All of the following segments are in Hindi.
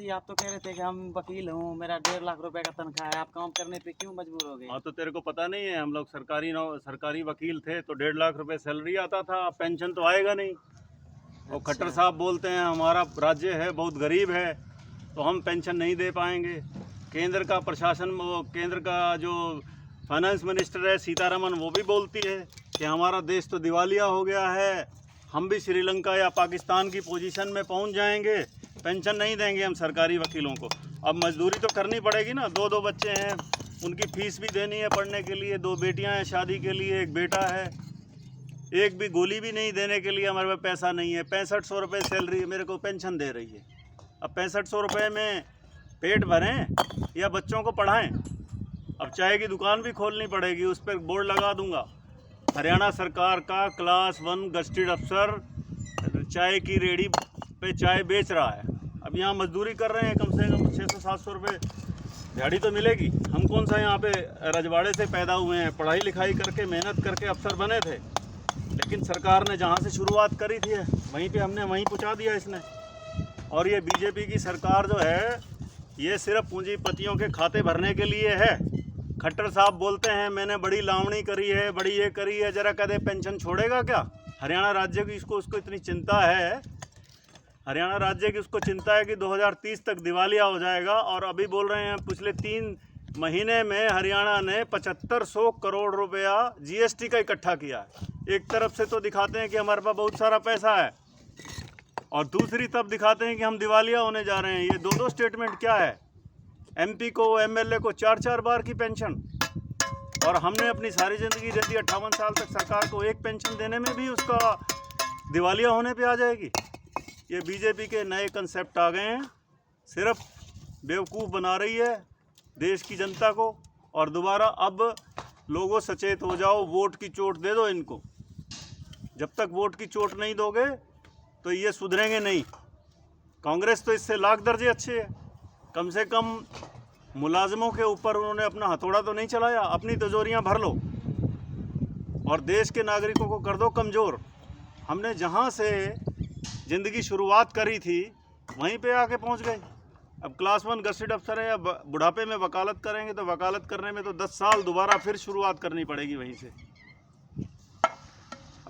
जी आप तो कह रहे थे कि हम वकील हूँ, मेरा 1.5 लाख रुपए का तनख्वाह है, आप काम करने पे क्यों मजबूर हो गए? हाँ, तो तेरे को पता नहीं है, हम लोग सरकारी वकील थे तो 1.5 लाख रुपए सैलरी आता था, पेंशन तो आएगा नहीं। और खट्टर अच्छा। साहब बोलते हैं हमारा राज्य है बहुत गरीब है तो हम पेंशन नहीं दे पाएंगे। केंद्र का प्रशासन, वो केंद्र का जो फाइनेंस मिनिस्टर है सीतारमन, वो भी बोलती है कि हमारा देश तो दिवालिया हो गया है, हम भी श्रीलंका या पाकिस्तान की पोजीशन में पहुंच जाएंगे, पेंशन नहीं देंगे हम सरकारी वकीलों को। अब मजदूरी तो करनी पड़ेगी ना, 2 बच्चे हैं, उनकी फीस भी देनी है पढ़ने के लिए, 2 बेटियां हैं शादी के लिए, 1 बेटा है, एक भी गोली भी नहीं देने के लिए हमारे पास पैसा नहीं है। 6500 रुपये सैलरी मेरे को पेंशन दे रही है। अब 6500 रुपये में पेट भरें या बच्चों को पढ़ाएं? अब चाय की दुकान भी खोलनी पड़ेगी, उस पर बोर्ड लगा दूंगा, हरियाणा सरकार का क्लास 1 गस्टेड अफसर चाय की रेडी पे चाय बेच रहा है। अब यहाँ मजदूरी कर रहे हैं, कम से कम 600-700 रुपये दिहाड़ी तो मिलेगी। हम कौन सा यहाँ पे रजवाड़े से पैदा हुए हैं, पढ़ाई लिखाई करके मेहनत करके अफसर बने थे, लेकिन सरकार ने जहाँ से शुरुआत करी थी वहीं पे हमने वहीं पहुँचा दिया इसने। और ये बीजेपी की सरकार जो है ये सिर्फ पूंजीपतियों के खाते भरने के लिए है। खट्टर साहब बोलते हैं मैंने बड़ी लावणी करी है, बड़ी ये करी है, जरा कदे पेंशन छोड़ेगा क्या? हरियाणा राज्य की उसको इतनी चिंता है, हरियाणा राज्य की उसको चिंता है कि 2030 तक दिवालिया हो जाएगा। और अभी बोल रहे हैं पिछले 3 महीने में हरियाणा ने 7500 करोड़ रुपया जीएसटी का इकट्ठा किया है। एक तरफ से तो दिखाते हैं कि हमारे पास बहुत सारा पैसा है और दूसरी तरफ दिखाते हैं कि हम दिवालिया होने जा रहे हैं। ये 2 स्टेटमेंट क्या है? एमपी को, एमएलए को 4-4 बार की पेंशन, और हमने अपनी सारी ज़िंदगी दे दी 58 साल तक सरकार को, एक पेंशन देने में भी उसका दिवालिया होने पे आ जाएगी। ये बीजेपी के नए कंसेप्ट आ गए हैं, सिर्फ बेवकूफ़ बना रही है देश की जनता को। और दोबारा अब लोगों सचेत हो जाओ, वोट की चोट दे दो इनको। जब तक वोट की चोट नहीं दोगे तो ये सुधरेंगे नहीं। कांग्रेस तो इससे लाख दर्जे अच्छे है, कम से कम मुलाजिमों के ऊपर उन्होंने अपना हथौड़ा तो नहीं चलाया। अपनी तिजोरियां भर लो और देश के नागरिकों को कर दो कमज़ोर। हमने जहां से ज़िंदगी शुरुआत करी थी वहीं पे आके पहुंच गए। अब क्लास 1 गस्टेड अफसर है, अब बुढ़ापे में वकालत करेंगे तो वकालत करने में तो 10 साल दोबारा फिर शुरुआत करनी पड़ेगी वहीं से।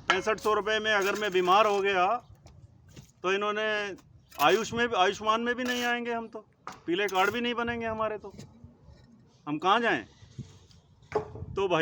6500 रुपये में अगर मैं बीमार हो गया तो इन्होंने आयुष्मान में भी नहीं आएंगे हम, तो पीले कार्ड भी नहीं बनेंगे हमारे, तो हम कहाँ जाएं? तो भाई